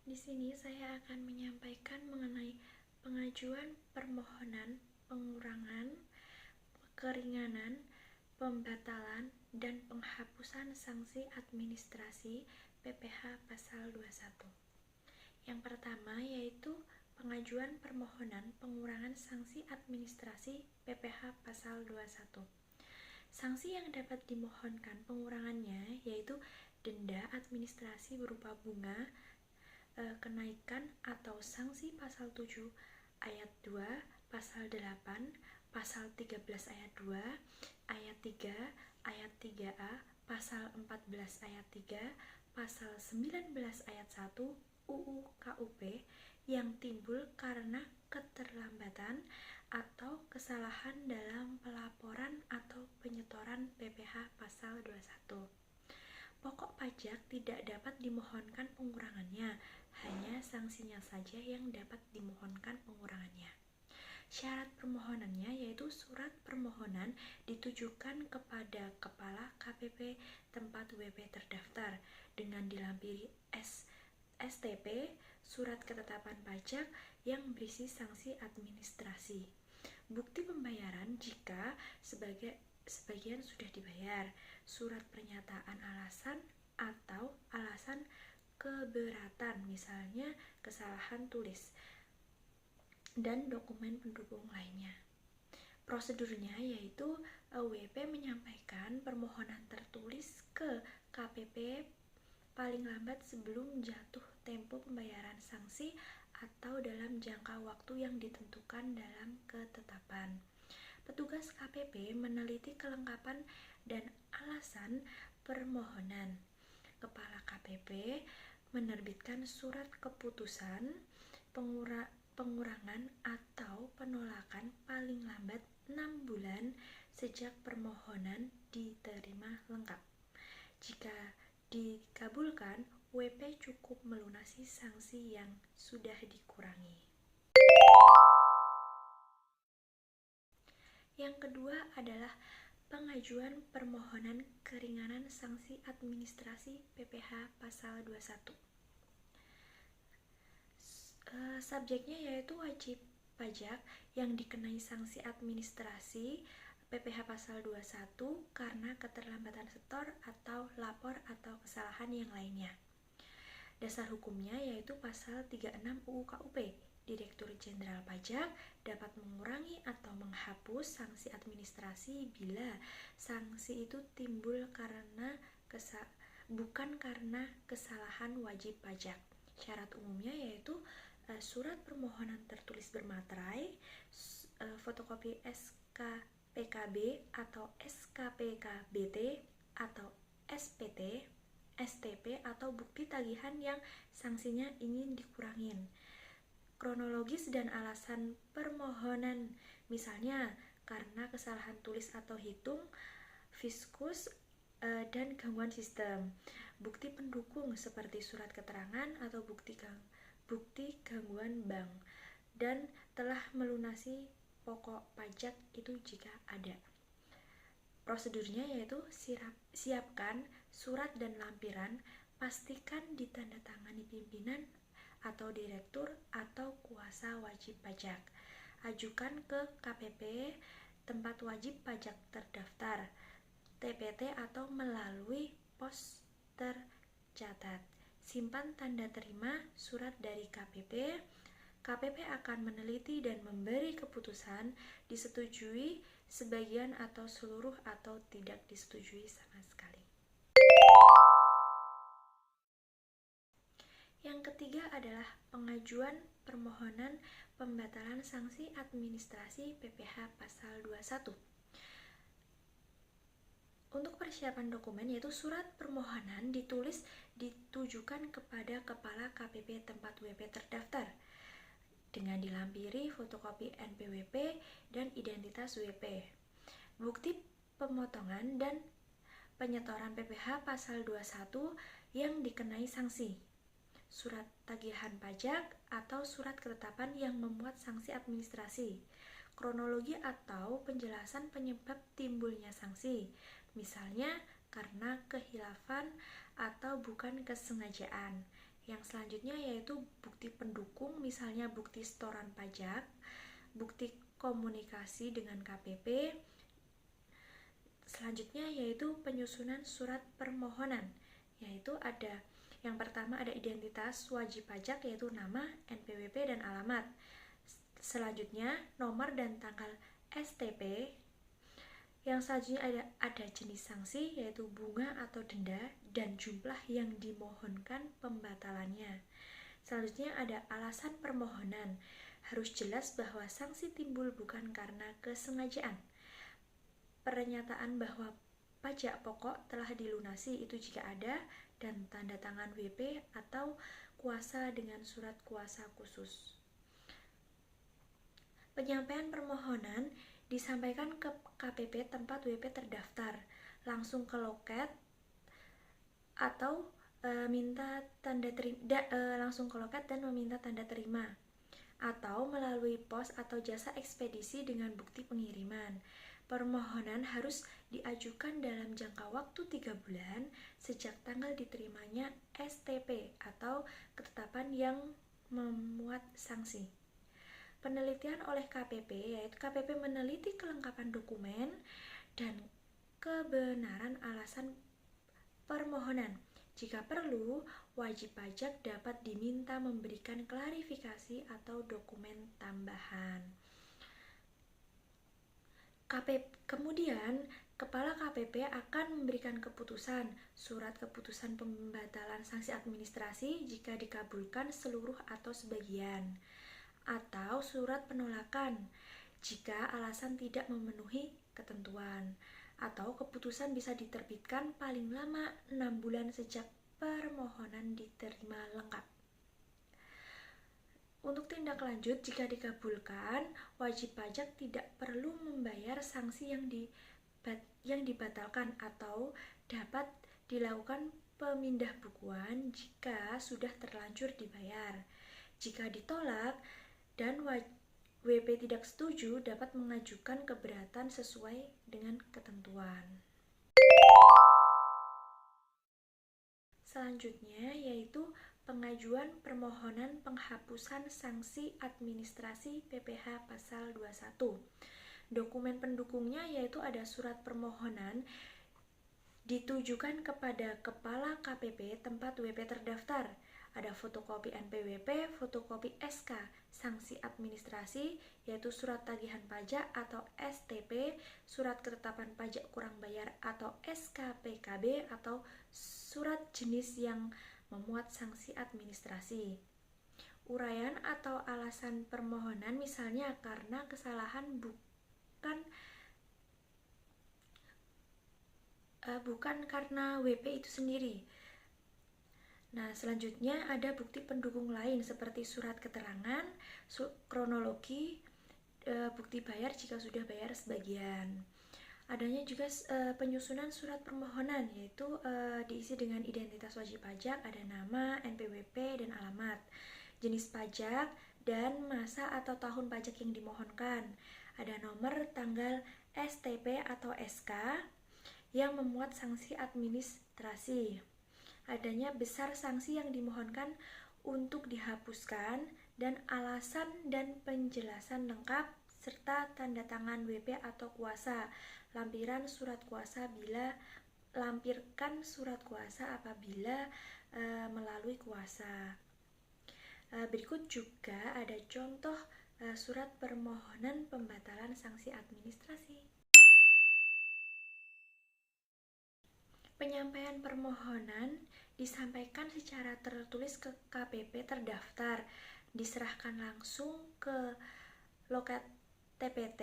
Di sini saya akan menyampaikan mengenai pengajuan permohonan pengurangan, keringanan, pembatalan, dan penghapusan sanksi administrasi PPh Pasal 21. Yang pertama yaitu pengajuan permohonan pengurangan sanksi administrasi PPh Pasal 21. Sanksi yang dapat dimohonkan pengurangannya yaitu denda administrasi berupa bunga, kenaikan atau sanksi pasal 7 ayat 2, pasal 8, pasal 13 ayat 2, ayat 3, ayat 3A, pasal 14 ayat 3, pasal 19 ayat 1 UU KUP yang timbul karena keterlambatan atau kesalahan dalam pelaporan atau penyetoran PPh pasal 21. Pokok pajak tidak dapat dimohonkan pengurangannya, hanya sanksinya saja yang dapat dimohonkan pengurangannya. Syarat permohonannya yaitu surat permohonan ditujukan kepada Kepala KPP tempat WP terdaftar dengan dilampiri STP, surat ketetapan pajak yang berisi sanksi administrasi. Bukti pembayaran jika sebagian sudah dibayar, surat pernyataan alasan atau alasan keberatan, misalnya kesalahan tulis, dan dokumen pendukung lainnya. Prosedurnya yaitu WP menyampaikan permohonan tertulis ke KPP paling lambat sebelum jatuh tempo pembayaran sanksi atau dalam jangka waktu yang ditentukan dalam ketetapan. Petugas KPP meneliti kelengkapan dan alasan permohonan. Kepala KPP menerbitkan surat keputusan pengurangan atau penolakan paling lambat 6 bulan sejak permohonan diterima lengkap. Jika dikabulkan, WP cukup melunasi sanksi yang sudah dikurangi. Yang kedua adalah pengajuan permohonan keringanan sanksi administrasi PPh Pasal 21. Subjeknya yaitu wajib pajak yang dikenai sanksi administrasi PPh Pasal 21 karena keterlambatan setor atau lapor atau kesalahan yang lainnya. Dasar hukumnya yaitu Pasal 36 UU KUP. Direktur Jenderal Pajak dapat mengurangi atau menghapus sanksi administrasi bila sanksi itu timbul karena bukan karena kesalahan wajib pajak. Syarat umumnya yaitu surat permohonan tertulis bermaterai, fotokopi SKPKB atau SKPKBT atau SPT, STP atau bukti tagihan yang sanksinya ingin dikurangin. Kronologis dan alasan permohonan, misalnya karena kesalahan tulis atau hitung, fiskus, dan gangguan sistem. Bukti pendukung seperti surat keterangan atau bukti gangguan bank, dan telah melunasi pokok pajak itu jika ada. Prosedurnya yaitu siapkan surat dan lampiran, pastikan ditandatangani pimpinan atau direktur atau kuasa wajib pajak. Ajukan ke KPP tempat wajib pajak terdaftar, TPT atau melalui pos tercatat. Simpan tanda terima surat dari KPP. KPP akan meneliti dan memberi keputusan disetujui sebagian atau seluruh atau tidak disetujui sama sekali. Yang ketiga adalah pengajuan permohonan pembatalan sanksi administrasi PPh Pasal 21. Untuk persiapan dokumen yaitu surat permohonan ditujukan kepada Kepala KPP tempat WP terdaftar dengan dilampiri fotokopi NPWP dan identitas WP. Bukti pemotongan dan penyetoran PPh Pasal 21 yang dikenai sanksi. Surat tagihan pajak atau surat ketetapan yang memuat sanksi administrasi, kronologi atau penjelasan penyebab timbulnya sanksi, misalnya karena khilafan atau bukan kesengajaan. Yang selanjutnya yaitu bukti pendukung, misalnya bukti setoran pajak, bukti komunikasi dengan KPP. Selanjutnya yaitu penyusunan surat permohonan, yaitu ada yang pertama ada identitas wajib pajak yaitu nama, NPWP, dan alamat. Selanjutnya nomor dan tanggal STP. Yang selanjutnya ada jenis sanksi yaitu bunga atau denda dan jumlah yang dimohonkan pembatalannya. Selanjutnya ada alasan permohonan. Harus jelas bahwa sanksi timbul bukan karena kesengajaan. Pernyataan bahwa pajak pokok telah dilunasi itu jika ada, dan tanda tangan WP atau kuasa dengan surat kuasa khusus. Penyampaian permohonan disampaikan ke KPP tempat WP terdaftar, langsung ke loket atau minta tanda terima, langsung ke loket dan meminta tanda terima, atau melalui pos atau jasa ekspedisi dengan bukti pengiriman. Permohonan harus diajukan dalam jangka waktu 3 bulan sejak tanggal diterimanya STP atau ketetapan yang memuat sanksi. Penelitian oleh KPP, yaitu KPP meneliti kelengkapan dokumen dan kebenaran alasan permohonan. Jika perlu, wajib pajak dapat diminta memberikan klarifikasi atau dokumen tambahan. Kemudian, Kepala KPP akan memberikan keputusan, surat keputusan pembatalan sanksi administrasi jika dikabulkan seluruh atau sebagian, atau surat penolakan jika alasan tidak memenuhi ketentuan, atau keputusan bisa diterbitkan paling lama 6 bulan sejak permohonan diterima lengkap. Untuk tindak lanjut, jika dikabulkan, wajib pajak tidak perlu membayar sanksi yang dibatalkan atau dapat dilakukan pemindah bukuan jika sudah terlanjur dibayar. Jika ditolak dan WP tidak setuju, dapat mengajukan keberatan sesuai dengan ketentuan. Selanjutnya yaitu pengajuan permohonan penghapusan sanksi administrasi PPh pasal 21. Dokumen pendukungnya yaitu ada surat permohonan ditujukan kepada Kepala KPP tempat WP terdaftar. Ada fotokopi NPWP, fotokopi SK sanksi administrasi yaitu surat tagihan pajak atau STP, surat ketetapan pajak kurang bayar atau SKPKB, atau surat jenis yang memuat sanksi administrasi. Uraian atau alasan permohonan misalnya karena kesalahan bukan karena WP itu sendiri. Nah, selanjutnya ada bukti pendukung lain seperti surat keterangan, kronologi, bukti bayar jika sudah bayar sebagian. Adanya juga penyusunan surat permohonan, yaitu diisi dengan identitas wajib pajak, ada nama, NPWP, dan alamat, jenis pajak, dan masa atau tahun pajak yang dimohonkan. Ada nomor tanggal STP atau SK yang memuat sanksi administrasi. Adanya besar sanksi yang dimohonkan untuk dihapuskan, dan alasan dan penjelasan lengkap serta tanda tangan WP atau kuasa. Lampirkan surat kuasa apabila melalui kuasa. Berikut juga ada contoh surat permohonan pembatalan sanksi administrasi. Penyampaian permohonan disampaikan secara tertulis ke KPP terdaftar, diserahkan langsung ke loket TPT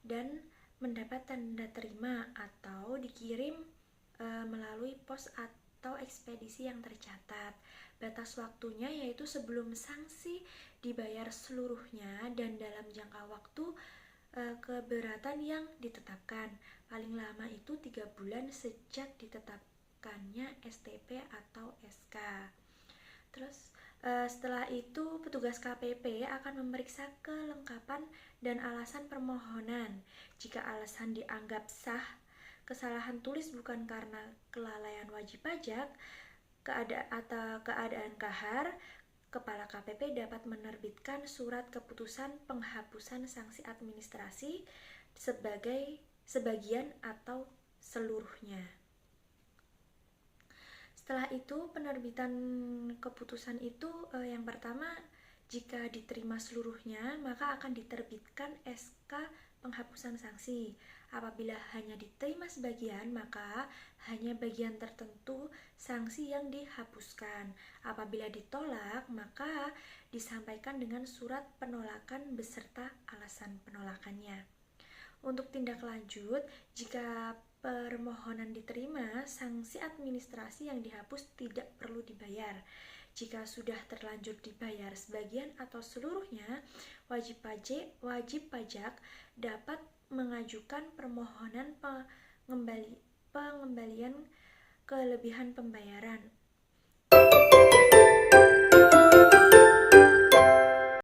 dan mendapat tanda terima, atau dikirim melalui pos atau ekspedisi yang tercatat. Batas waktunya yaitu sebelum sanksi dibayar seluruhnya dan dalam jangka waktu keberatan yang ditetapkan. Paling lama itu 3 bulan sejak ditetapkannya STP atau SK. Terus setelah itu petugas KPP akan memeriksa kelengkapan dan alasan permohonan. Jika alasan dianggap sah, kesalahan tulis bukan karena kelalaian wajib pajak, keadaan kahar, Kepala KPP dapat menerbitkan surat keputusan penghapusan sanksi administrasi sebagian atau seluruhnya. Setelah itu, penerbitan keputusan itu yang pertama, jika diterima seluruhnya, maka akan diterbitkan SK penghapusan sanksi. Apabila hanya diterima sebagian, maka hanya bagian tertentu sanksi yang dihapuskan. Apabila ditolak, maka disampaikan dengan surat penolakan beserta alasan penolakannya. Untuk tindak lanjut, jika permohonan diterima, sanksi administrasi yang dihapus tidak perlu dibayar. Jika sudah terlanjur dibayar sebagian atau seluruhnya, wajib pajak dapat mengajukan permohonan pengembalian kelebihan pembayaran